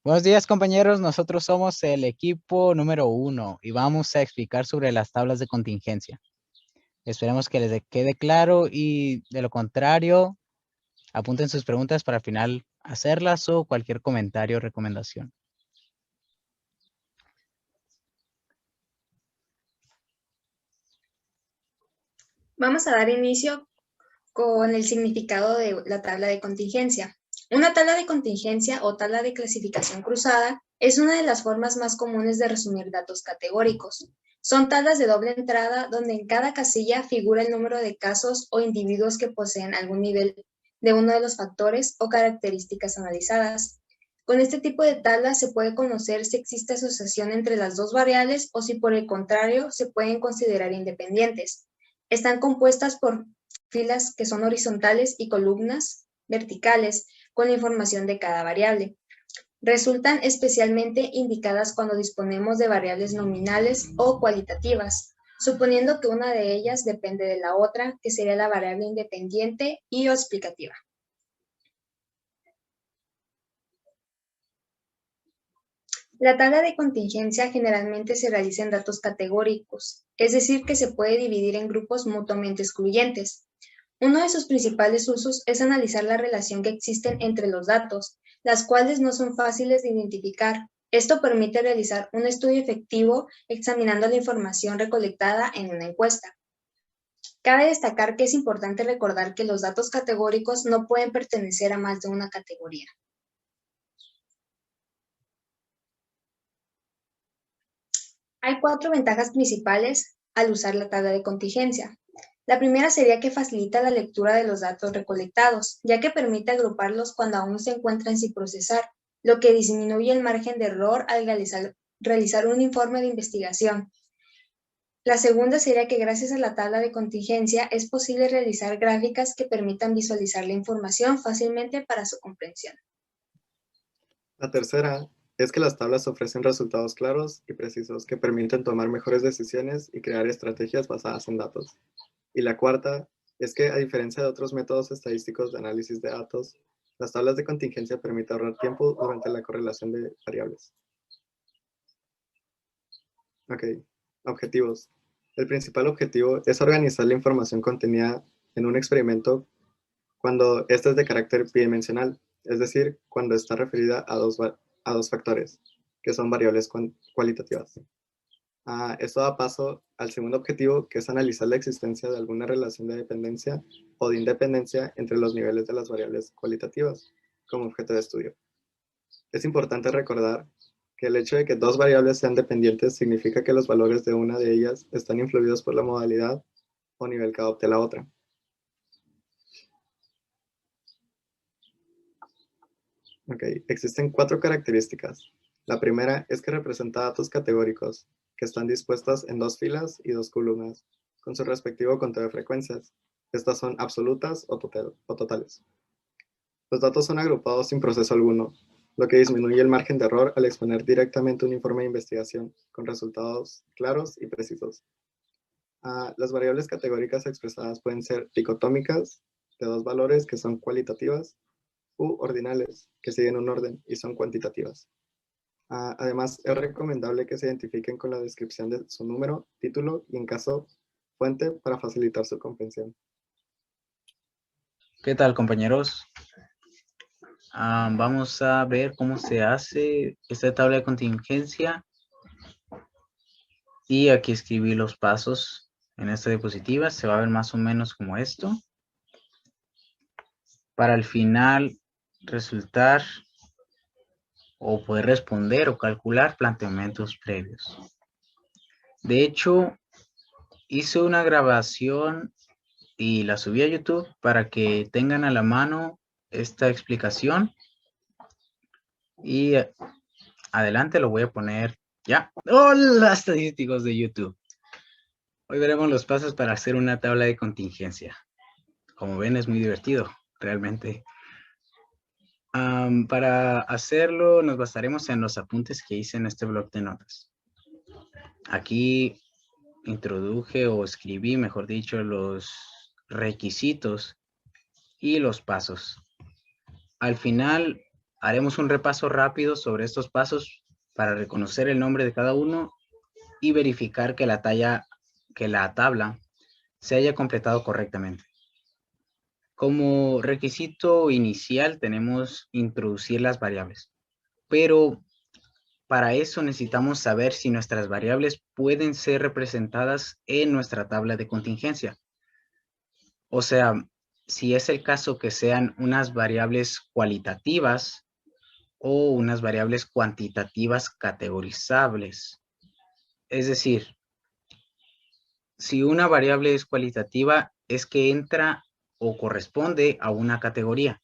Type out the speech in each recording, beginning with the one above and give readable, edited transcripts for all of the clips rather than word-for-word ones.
Buenos días, compañeros. Nosotros somos el equipo número 1 y vamos a explicar sobre las tablas de contingencia. Esperemos que les quede claro y de lo contrario, apunten sus preguntas para al final hacerlas o cualquier comentario o recomendación. Vamos a dar inicio con el significado de la tabla de contingencia. Una tabla de contingencia o tabla de clasificación cruzada es una de las formas más comunes de resumir datos categóricos. Son tablas de doble entrada donde en cada casilla figura el número de casos o individuos que poseen algún nivel de uno de los factores o características analizadas. Con este tipo de tablas se puede conocer si existe asociación entre las dos variables o si por el contrario se pueden considerar independientes. Están compuestas por filas que son horizontales y columnas verticales con la información de cada variable. Resultan especialmente indicadas cuando disponemos de variables nominales o cualitativas, suponiendo que una de ellas depende de la otra, que sería la variable independiente y o explicativa. La tabla de contingencia generalmente se realiza en datos categóricos, es decir, que se puede dividir en grupos mutuamente excluyentes. Uno de sus principales usos es analizar la relación que existen entre los datos, las cuales no son fáciles de identificar. Esto permite realizar un estudio efectivo examinando la información recolectada en una encuesta. Cabe destacar que es importante recordar que los datos categóricos no pueden pertenecer a más de una categoría. Hay 4 ventajas principales al usar la tabla de contingencia. La primera sería que facilita la lectura de los datos recolectados, ya que permite agruparlos cuando aún se encuentran sin procesar, lo que disminuye el margen de error al realizar un informe de investigación. La segunda sería que gracias a la tabla de contingencia es posible realizar gráficas que permitan visualizar la información fácilmente para su comprensión. La tercera es que las tablas ofrecen resultados claros y precisos que permiten tomar mejores decisiones y crear estrategias basadas en datos. Y la cuarta es que, a diferencia de otros métodos estadísticos de análisis de datos, las tablas de contingencia permiten ahorrar tiempo durante la correlación de variables. Ok, objetivos. El principal objetivo es organizar la información contenida en un experimento cuando ésta es de carácter bidimensional, es decir, cuando está referida a dos factores, que son variables cualitativas. Esto da paso al segundo objetivo, que es analizar la existencia de alguna relación de dependencia o de independencia entre los niveles de las variables cualitativas como objeto de estudio. Es importante recordar que el hecho de que dos variables sean dependientes significa que los valores de una de ellas están influidos por la modalidad o nivel que adopte la otra. Ok, existen 4 características. La primera es que representa datos categóricos, que están dispuestos en 2 filas y 2 columnas, con su respectivo conteo de frecuencias. Estas son absolutas o totales. Los datos son agrupados sin proceso alguno, lo que disminuye el margen de error al exponer directamente un informe de investigación, con resultados claros y precisos. Las variables categóricas expresadas pueden ser dicotómicas, de 2 valores que son cualitativas, u ordinales, que siguen un orden y son cuantitativas. Además, es recomendable que se identifiquen con la descripción de su número, título y, en caso, fuente para facilitar su comprensión. ¿Qué tal, compañeros? Vamos a ver cómo se hace esta tabla de contingencia. Y aquí escribí los pasos en esta diapositiva. Se va a ver más o menos como esto. Para al final resultar o poder responder o calcular planteamientos previos. De hecho, hice una grabación y la subí a YouTube para que tengan a la mano esta explicación. Y adelante lo voy a poner ya. Hola, estadísticos de YouTube. Hoy veremos los pasos para hacer una tabla de contingencia. Como ven, es muy divertido, realmente. Para hacerlo, nos basaremos en los apuntes que hice en este blog de notas. Aquí introduje o escribí, mejor dicho, los requisitos y los pasos. Al final haremos un repaso rápido sobre estos pasos para reconocer el nombre de cada uno y verificar que la tabla se haya completado correctamente. Como requisito inicial tenemos introducir las variables, pero para eso necesitamos saber si nuestras variables pueden ser representadas en nuestra tabla de contingencia. O sea, si es el caso que sean unas variables cualitativas o unas variables cuantitativas categorizables. Es decir, si una variable es cualitativa, es que entra o corresponde a una categoría.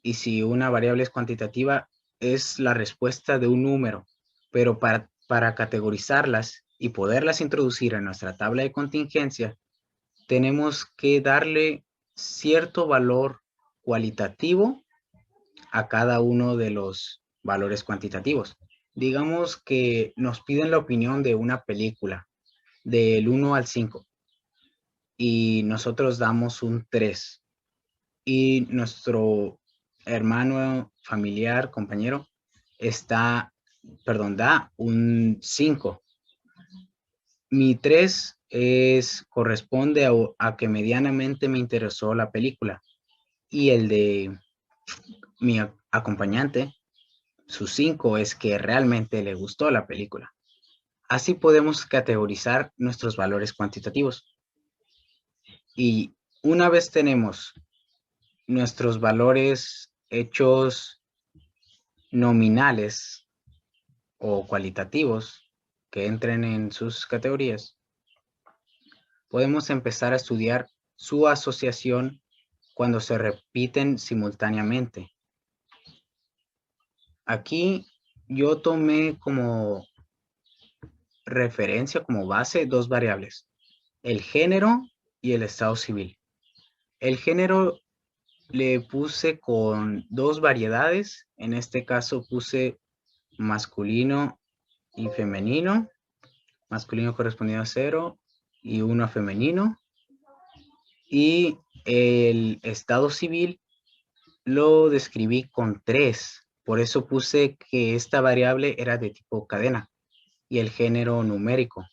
Y si una variable es cuantitativa, es la respuesta de un número. Pero para categorizarlas y poderlas introducir en nuestra tabla de contingencia, tenemos que darle cierto valor cualitativo a cada uno de los valores cuantitativos. Digamos que nos piden la opinión de una película del 1 al 5 y nosotros damos un 3 y nuestro hermano, familiar, compañero da un 5. Mi 3 corresponde a que medianamente me interesó la película y el de mi acompañante, su 5 es que realmente le gustó la película. Así podemos categorizar nuestros valores cuantitativos. Y una vez tenemos nuestros valores hechos nominales o cualitativos que entren en sus categorías, podemos empezar a estudiar su asociación cuando se repiten simultáneamente. Aquí yo tomé como referencia, como base, dos variables, el género y el estado civil. El género le puse con dos variedades, en este caso puse masculino y femenino, masculino correspondiendo a 0 y 1 femenino, y el estado civil lo describí con 3, por eso puse que esta variable era de tipo cadena y el género numérico.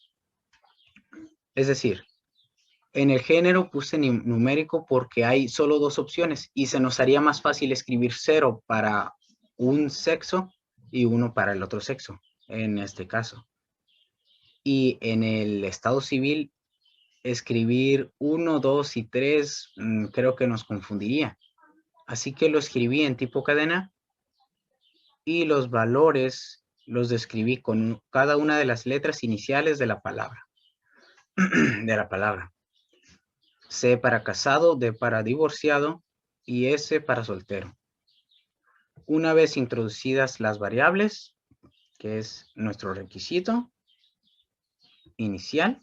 Es decir, en el género puse numérico porque hay solo dos opciones y se nos haría más fácil escribir 0 para un sexo y 1 para el otro sexo, en este caso. Y en el estado civil, escribir 1, 2 y 3 creo que nos confundiría. Así que lo escribí en tipo cadena y los valores los describí con cada una de las letras iniciales de la palabra. C para casado, D para divorciado y S para soltero. Una vez introducidas las variables, que es nuestro requisito inicial,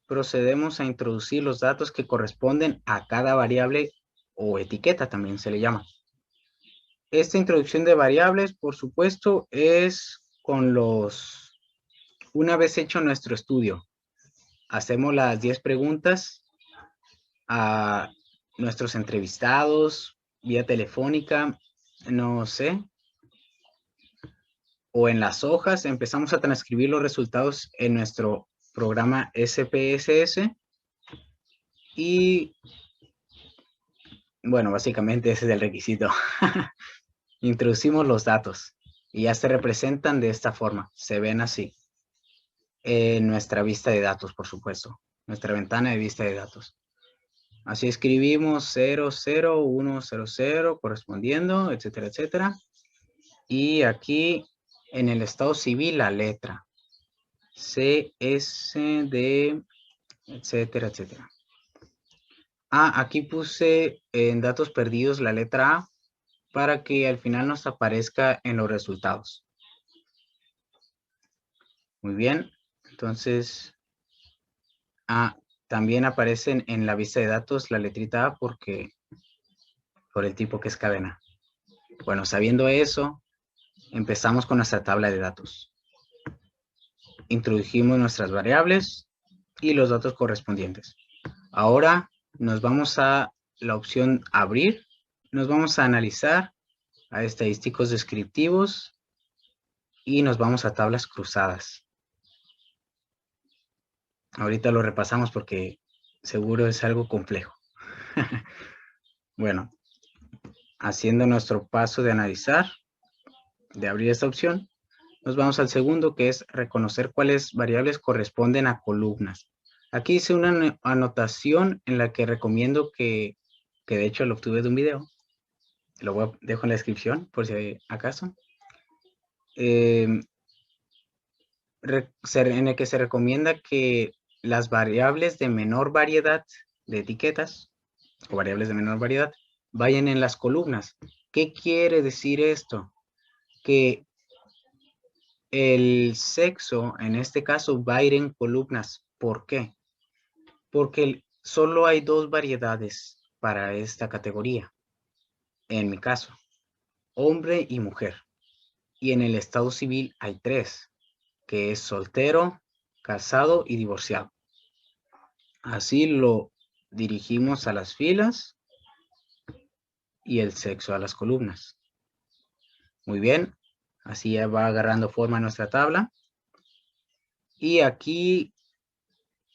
procedemos a introducir los datos que corresponden a cada variable o etiqueta, también se le llama. Esta introducción de variables, por supuesto, es una vez hecho nuestro estudio, hacemos las 10 preguntas a nuestros entrevistados vía telefónica, no sé, o en las hojas, empezamos a transcribir los resultados en nuestro programa SPSS y bueno, básicamente ese es el requisito. Introducimos los datos y ya se representan de esta forma, se ven así en nuestra vista de datos, por supuesto, nuestra ventana de vista de datos. Así escribimos 0, 0, 1, 0, 0, correspondiendo, etcétera, etcétera. Y aquí en el estado civil la letra C, S, D, etcétera, etcétera. Aquí puse en datos perdidos la letra A para que al final nos aparezca en los resultados. Muy bien, entonces también aparecen en la vista de datos la letrita A por el tipo que es cadena. Bueno, sabiendo eso, empezamos con nuestra tabla de datos. Introdujimos nuestras variables y los datos correspondientes. Ahora nos vamos a la opción abrir. Nos vamos a analizar a estadísticos descriptivos y nos vamos a tablas cruzadas. Ahorita lo repasamos porque seguro es algo complejo. Bueno, haciendo nuestro paso de analizar, de abrir esta opción, nos vamos al segundo, que es reconocer cuáles variables corresponden a columnas. Aquí hice una anotación en la que recomiendo que de hecho lo obtuve de un video. Dejo en la descripción por si acaso. En el que se recomienda que las variables de menor variedad de etiquetas o variables de menor variedad vayan en las columnas. ¿Qué quiere decir esto? Que el sexo, en este caso, va a ir en columnas. ¿Por qué? Porque solo hay dos variedades para esta categoría. En mi caso, hombre y mujer. Y en el estado civil hay tres, que es soltero, casado y divorciado. Así lo dirigimos a las filas y el sexo a las columnas. Muy bien, así ya va agarrando forma nuestra tabla. Y aquí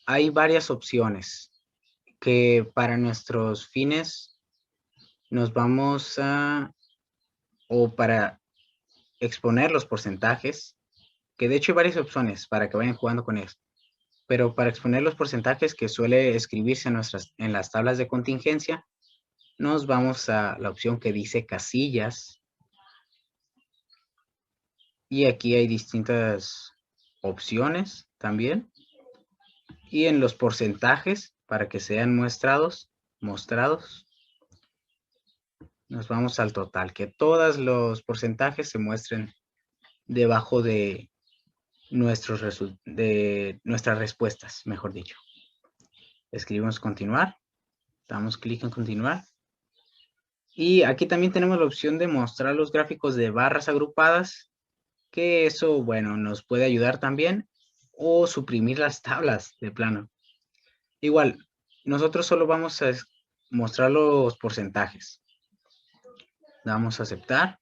hay varias opciones que para nuestros fines nos vamos a, o para exponer los porcentajes, que de hecho hay varias opciones para que vayan jugando con eso. Pero para exponer los porcentajes que suele escribirse en las tablas de contingencia, nos vamos a la opción que dice casillas. Y aquí hay distintas opciones también. Y en los porcentajes, para que sean mostrados, nos vamos al total, que todos los porcentajes se muestren debajo de nuestras respuestas, mejor dicho. Escribimos continuar, damos clic en continuar. Y aquí también tenemos la opción de mostrar los gráficos de barras agrupadas, que eso, bueno, nos puede ayudar también, o suprimir las tablas de plano. Igual, nosotros solo vamos a mostrar los porcentajes. Damos a aceptar.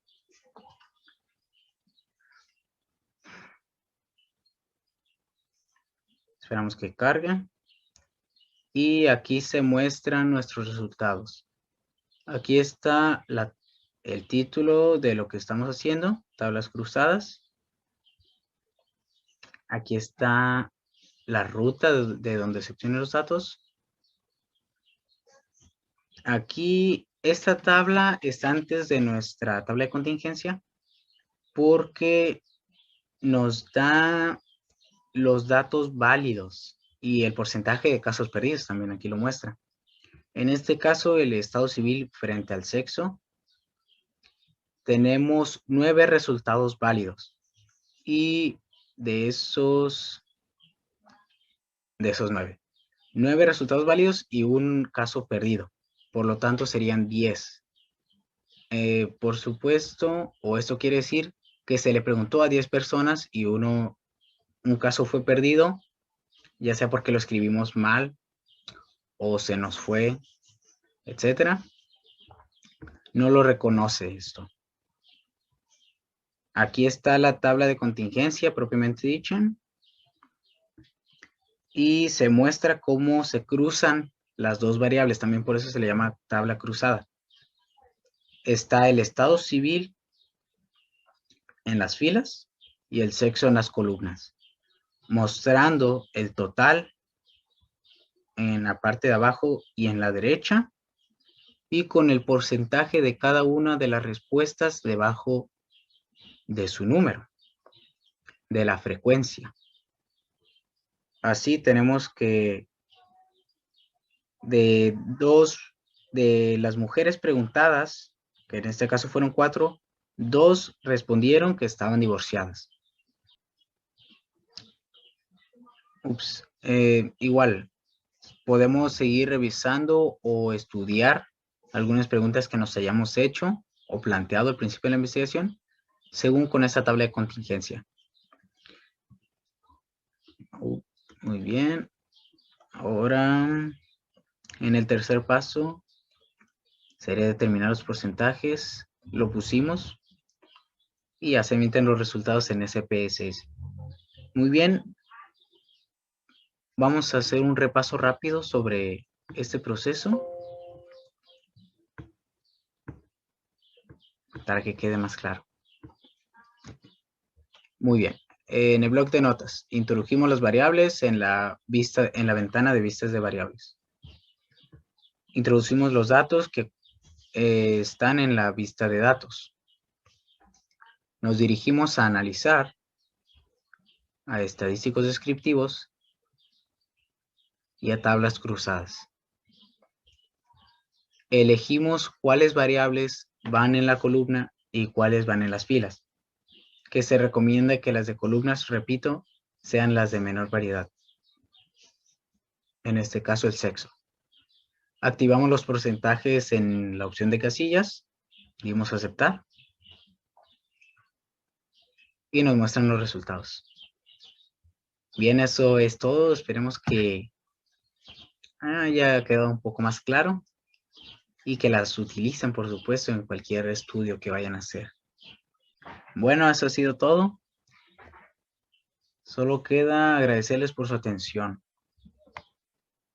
Esperamos que cargue. Y aquí se muestran nuestros resultados. Aquí está el título de lo que estamos haciendo, tablas cruzadas. Aquí está la ruta de donde se obtienen los datos. Aquí esta tabla está antes de nuestra tabla de contingencia porque nos da los datos válidos y el porcentaje de casos perdidos también aquí lo muestra. En este caso, el estado civil frente al sexo, tenemos 9 resultados válidos y de esos 9 resultados válidos y un caso perdido. Por lo tanto, serían 10. Por supuesto, o esto quiere decir que se le preguntó a 10 personas y un caso fue perdido, ya sea porque lo escribimos mal o se nos fue, etcétera. No lo reconoce esto. Aquí está la tabla de contingencia propiamente dicha. Y se muestra cómo se cruzan las dos variables. También por eso se le llama tabla cruzada. Está el estado civil en las filas y el sexo en las columnas, mostrando el total en la parte de abajo y en la derecha, y con el porcentaje de cada una de las respuestas debajo de su número, de la frecuencia. Así tenemos que de las mujeres preguntadas, que en este caso fueron 4, 2 respondieron que estaban divorciadas. Igual, podemos seguir revisando o estudiar algunas preguntas que nos hayamos hecho o planteado al principio de la investigación, según con esta tabla de contingencia. Muy bien. Ahora, en el tercer paso, sería determinar los porcentajes lo pusimos y ya se emiten los resultados en SPSS. Muy bien, vamos a hacer un repaso rápido sobre este proceso para que quede más claro. Muy bien, en el bloc de notas introdujimos las variables en la ventana de vistas de variables. Introducimos los datos que están en la vista de datos. Nos dirigimos a analizar a estadísticos descriptivos y a tablas cruzadas. Elegimos cuáles variables van en la columna y cuáles van en las filas, que se recomienda que las de columnas, repito, sean las de menor variedad. En este caso, el sexo. Activamos los porcentajes en la opción de casillas, dimos a aceptar y nos muestran los resultados. Bien, eso es todo. Esperemos que haya quedado un poco más claro y que las utilicen, por supuesto, en cualquier estudio que vayan a hacer. Bueno, eso ha sido todo. Solo queda agradecerles por su atención.